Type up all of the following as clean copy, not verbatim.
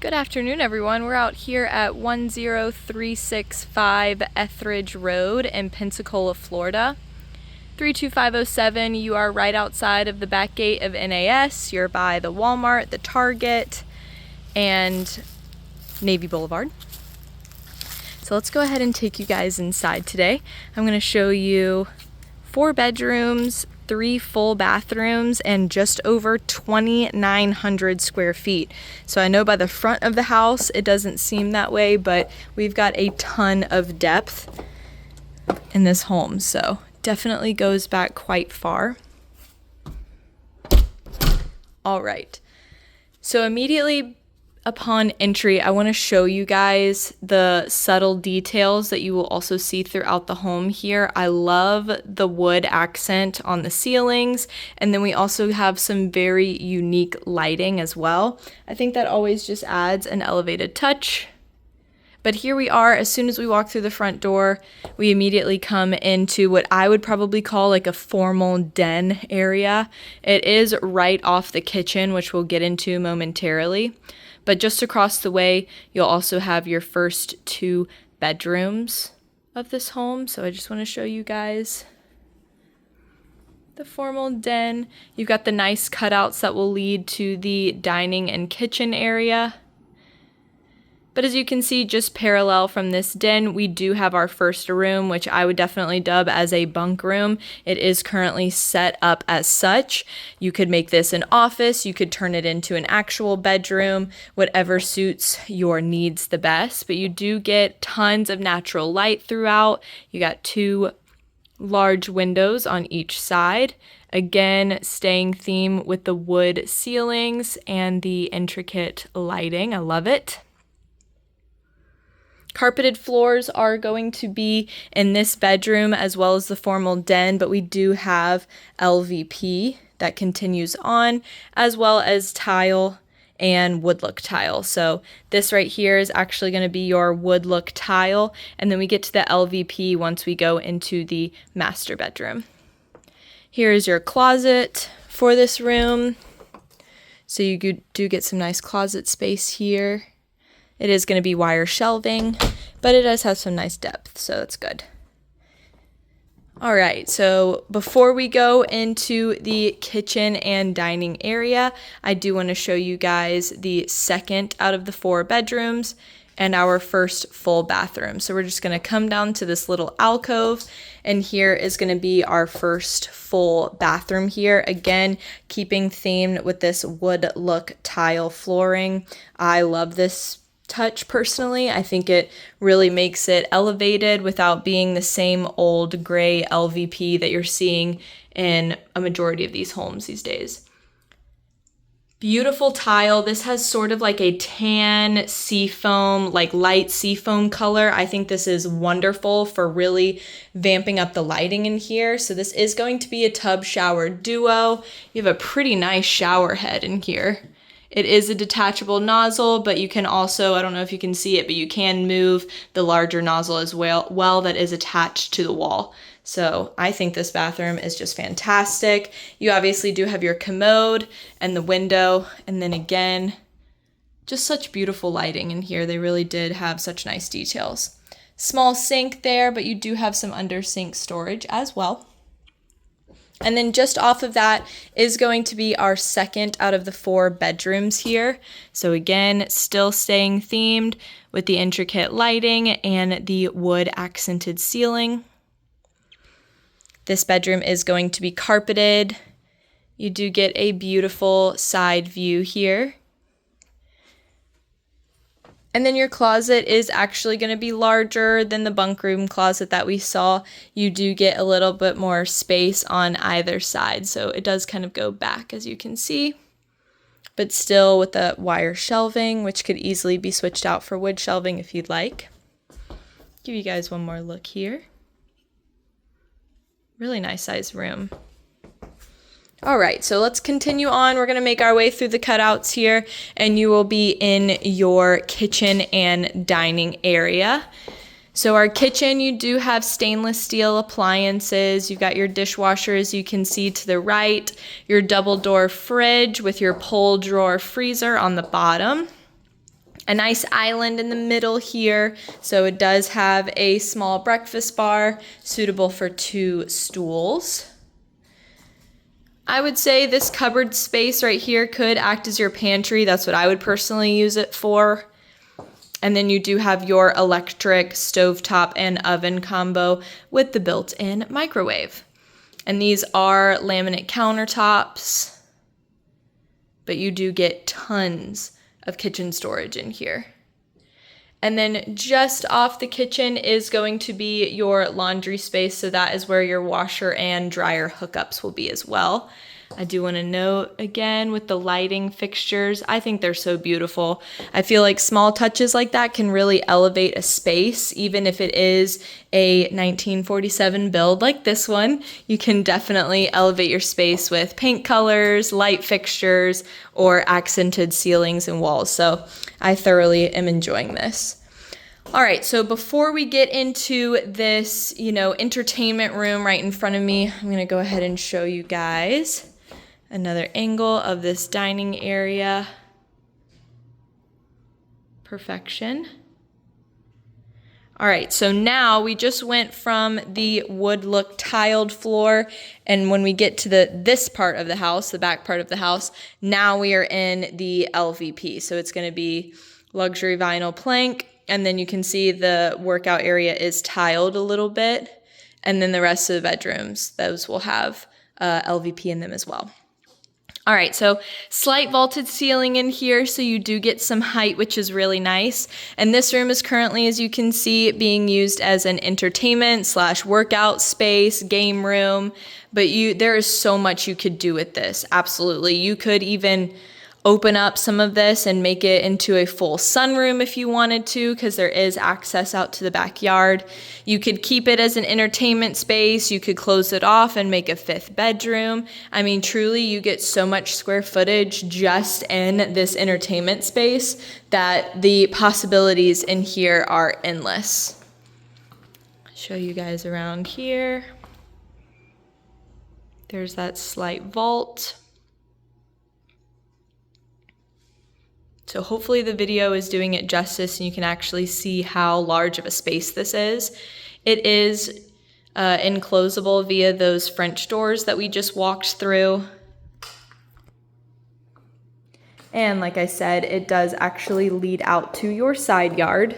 Good afternoon, everyone. We're out here at 10365 Etheridge Road in Pensacola, Florida. 32507, you are right outside of the back gate of NAS. You're by the Walmart, the Target, and Navy Boulevard. So let's go ahead and take you guys inside today. I'm going to show you 4 bedrooms, 3 full bathrooms, and just over 2,900 square feet. So I know by the front of the house it doesn't seem that way, but we've got a ton of depth in this home, so definitely goes back quite far. All right, so immediately upon entry, I want to show you guys the subtle details that you will also see throughout the home here. I love the wood accent on the ceilings, and then we also have some very unique lighting as well. I think that always just adds an elevated touch. But here we are. As soon as we walk through the front door, we immediately come into what I would probably call like a formal den area. It is right off the kitchen, which we'll get into momentarily. But just across the way, you'll also have your first 2 bedrooms of this home. So I just want to show you guys the formal den. You've got the nice cutouts that will lead to the dining and kitchen area. But as you can see, just parallel from this den, we do have our first room, which I would definitely dub as a bunk room. It is currently set up as such. You could make this an office, you could turn it into an actual bedroom, whatever suits your needs the best. But you do get tons of natural light throughout. You got 2 large windows on each side. Again, staying theme with the wood ceilings and the intricate lighting. I love it. Carpeted floors are going to be in this bedroom as well as the formal den, but we do have LVP that continues on, as well as tile and wood look tile. So this right here is actually going to be your wood look tile, and then we get to the LVP once we go into the master bedroom. Here is your closet for this room. So you do get some nice closet space here. It is going to be wire shelving, but it does have some nice depth, so that's good. All right, so before we go into the kitchen and dining area, I do want to show you guys the second out of the 4 bedrooms and our first full bathroom. So we're just going to come down to this little alcove, and here is going to be our first full bathroom here. Again, keeping themed with this wood look tile flooring. I love this touch personally. I think it really makes it elevated without being the same old gray LVP that you're seeing in a majority of these homes these days. Beautiful tile. This has sort of like a tan seafoam, like light seafoam color. I think this is wonderful for really vamping up the lighting in here. So this is going to be a tub shower duo. You have a pretty nice shower head in here. It is a detachable nozzle, but you can also, I don't know if you can see it, but you can move the larger nozzle as well that is attached to the wall. So I think this bathroom is just fantastic. You obviously do have your commode and the window, and then again, just such beautiful lighting in here. They really did have such nice details. Small sink there, but you do have some under sink storage as well. And then just off of that is going to be our second out of the 4 bedrooms here. So again, still staying themed with the intricate lighting and the wood accented ceiling. This bedroom is going to be carpeted. You do get a beautiful side view here. And then your closet is actually going to be larger than the bunk room closet that we saw. You do get a little bit more space on either side, so it does kind of go back, as you can see. But still with the wire shelving, which could easily be switched out for wood shelving if you'd like. Give you guys one more look here. Really nice size room. All right, so let's continue on. We're going to make our way through the cutouts here, and you will be in your kitchen and dining area. So our kitchen, you do have stainless steel appliances. You've got your dishwasher, as you can see to the right, your double door fridge with your pull drawer freezer on the bottom. A nice island in the middle here. So it does have a small breakfast bar suitable for 2 stools. I would say this cupboard space right here could act as your pantry. That's what I would personally use it for. And then you do have your electric stovetop and oven combo with the built-in microwave. And these are laminate countertops, but you do get tons of kitchen storage in here. And then just off the kitchen is going to be your laundry space. So that is where your washer and dryer hookups will be as well. I do want to note again with the lighting fixtures, I think they're so beautiful. I feel like small touches like that can really elevate a space, even if it is a 1947 build like this one. You can definitely elevate your space with paint colors, light fixtures, or accented ceilings and walls. So I thoroughly am enjoying this. All right, so before we get into this, entertainment room right in front of me, I'm gonna go ahead and show you guys another angle of this dining area. Perfection. All right, so now we just went from the wood look tiled floor, and when we get to this part of the house, the back part of the house, now we are in the LVP. So it's gonna be luxury vinyl plank, and then you can see the workout area is tiled a little bit, and then the rest of the bedrooms, those will have LVP in them as well. All right, so slight vaulted ceiling in here, so you do get some height, which is really nice. And this room is currently, as you can see, being used as an entertainment/workout space, game room. But there is so much you could do with this, absolutely. You could even open up some of this and make it into a full sunroom if you wanted to, because there is access out to the backyard. You could keep it as an entertainment space. You could close it off and make a 5th bedroom. I mean, truly, you get so much square footage just in this entertainment space that the possibilities in here are endless. Show you guys around here. There's that slight vault. So hopefully the video is doing it justice and you can actually see how large of a space this is. It is enclosable via those French doors that we just walked through. And like I said, it does actually lead out to your side yard.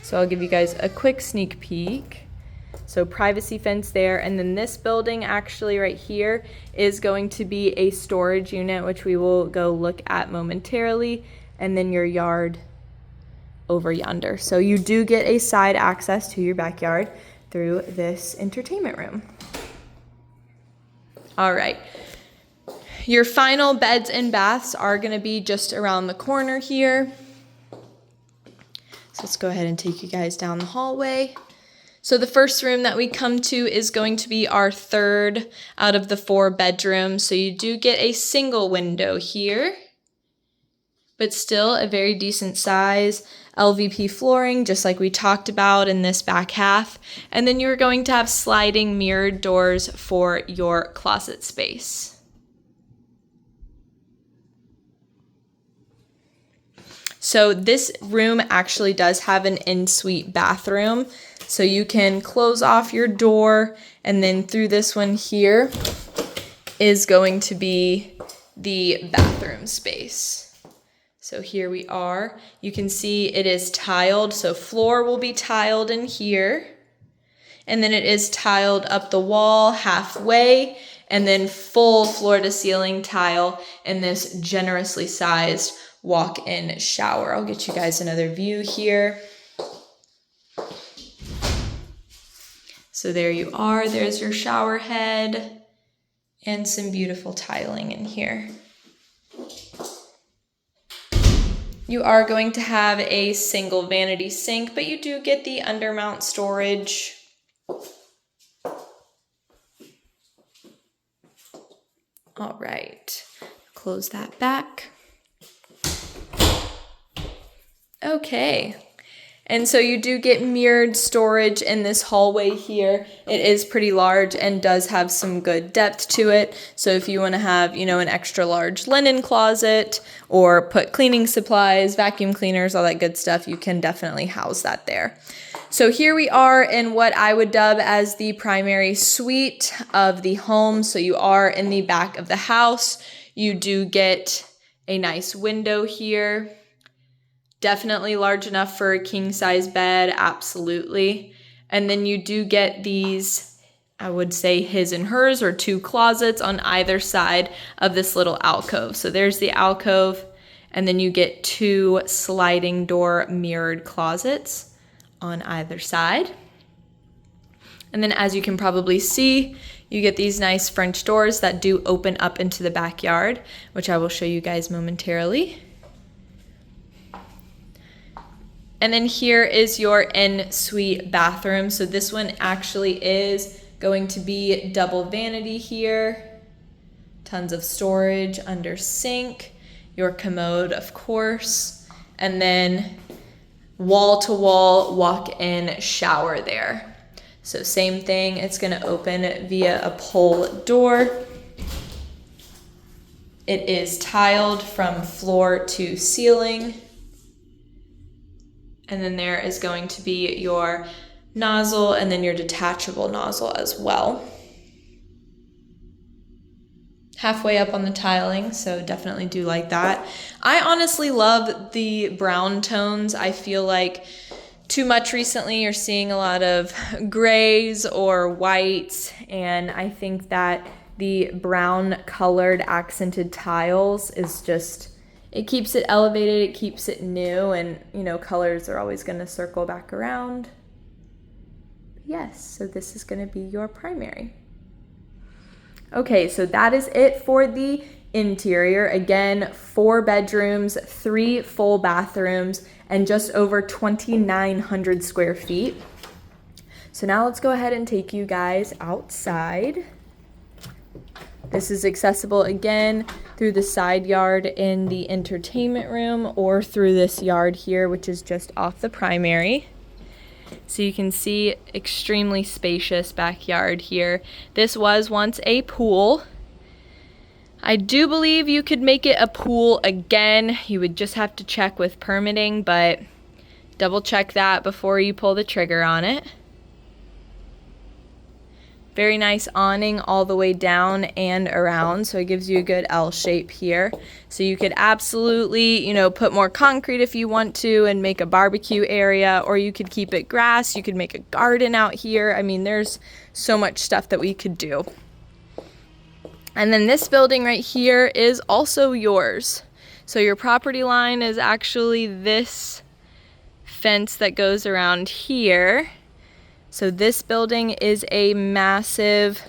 So I'll give you guys a quick sneak peek. So privacy fence there, and then this building actually right here is going to be a storage unit, which we will go look at momentarily, and then your yard over yonder. So you do get a side access to your backyard through this entertainment room. All right. Your final beds and baths are going to be just around the corner here. So let's go ahead and take you guys down the hallway. So the first room that we come to is going to be our 3rd out of the 4 bedrooms. So you do get a single window here, but still a very decent size. LVP flooring, just like we talked about in this back half. And then you're going to have sliding mirrored doors for your closet space. So this room actually does have an en-suite bathroom. So you can close off your door, and then through this one here is going to be the bathroom space. So here we are. You can see it is tiled, so floor will be tiled in here. And then it is tiled up the wall halfway, and then full floor to ceiling tile in this generously sized walk-in shower. I'll get you guys another view here. So there you are, there's your shower head and some beautiful tiling in here. You are going to have a single vanity sink, but you do get the undermount storage. All right, close that back. Okay. And so you do get mirrored storage in this hallway here. It is pretty large and does have some good depth to it. So if you want to have, an extra large linen closet or put cleaning supplies, vacuum cleaners, all that good stuff, you can definitely house that there. So here we are in what I would dub as the primary suite of the home. So you are in the back of the house. You do get a nice window here. Definitely large enough for a king size bed, absolutely. And then you do get these, I would say his and hers, or 2 closets on either side of this little alcove. So there's the alcove, and then you get 2 sliding door mirrored closets on either side. And then as you can probably see, you get these nice French doors that do open up into the backyard, which I will show you guys momentarily. And then here is your en-suite bathroom. So this one actually is going to be double vanity here. Tons of storage under sink. Your commode, of course. And then wall-to-wall walk-in shower there. So same thing, it's gonna open via a pull door. It is tiled from floor to ceiling. And then there is going to be your nozzle and then your detachable nozzle as well. Halfway up on the tiling, so definitely do like that. I honestly love the brown tones. I feel like too much recently you're seeing a lot of grays or whites, and I think that the brown colored accented tiles is just, it keeps it elevated, it keeps it new, and colors are always going to circle back around. Yes, so this is going to be your primary. Okay, so that is it for the interior. Again, 4 bedrooms, 3 full bathrooms, and just over 2,900 square feet. So now let's go ahead and take you guys outside. This is accessible again through the side yard in the entertainment room or through this yard here, which is just off the primary. So you can see extremely spacious backyard here. This was once a pool. I do believe you could make it a pool again. You would just have to check with permitting, but double check that before you pull the trigger on it. Very nice awning all the way down and around, so it gives you a good L shape here. So you could absolutely, put more concrete if you want to and make a barbecue area, or you could keep it grass. You could make a garden out here. I mean, there's so much stuff that we could do. And then this building right here is also yours. So your property line is actually this fence that goes around here. So this building is a massive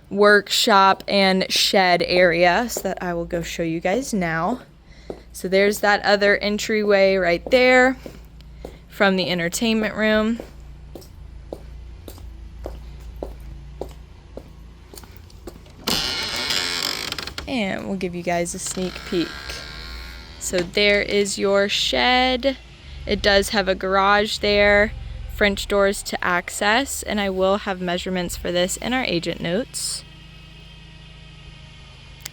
workshop and shed area, so that I will go show you guys now. So there's that other entryway right there from the entertainment room. And we'll give you guys a sneak peek. So there is your shed. It does have a garage there. French doors to access, and I will have measurements for this in our agent notes.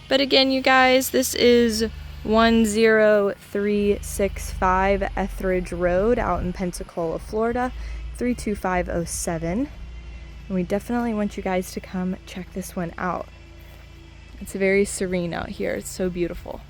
But again, you guys, this is 10365 Etheridge Road out in Pensacola, Florida, 32507. And we definitely want you guys to come check this one out. It's very serene out here. It's so beautiful.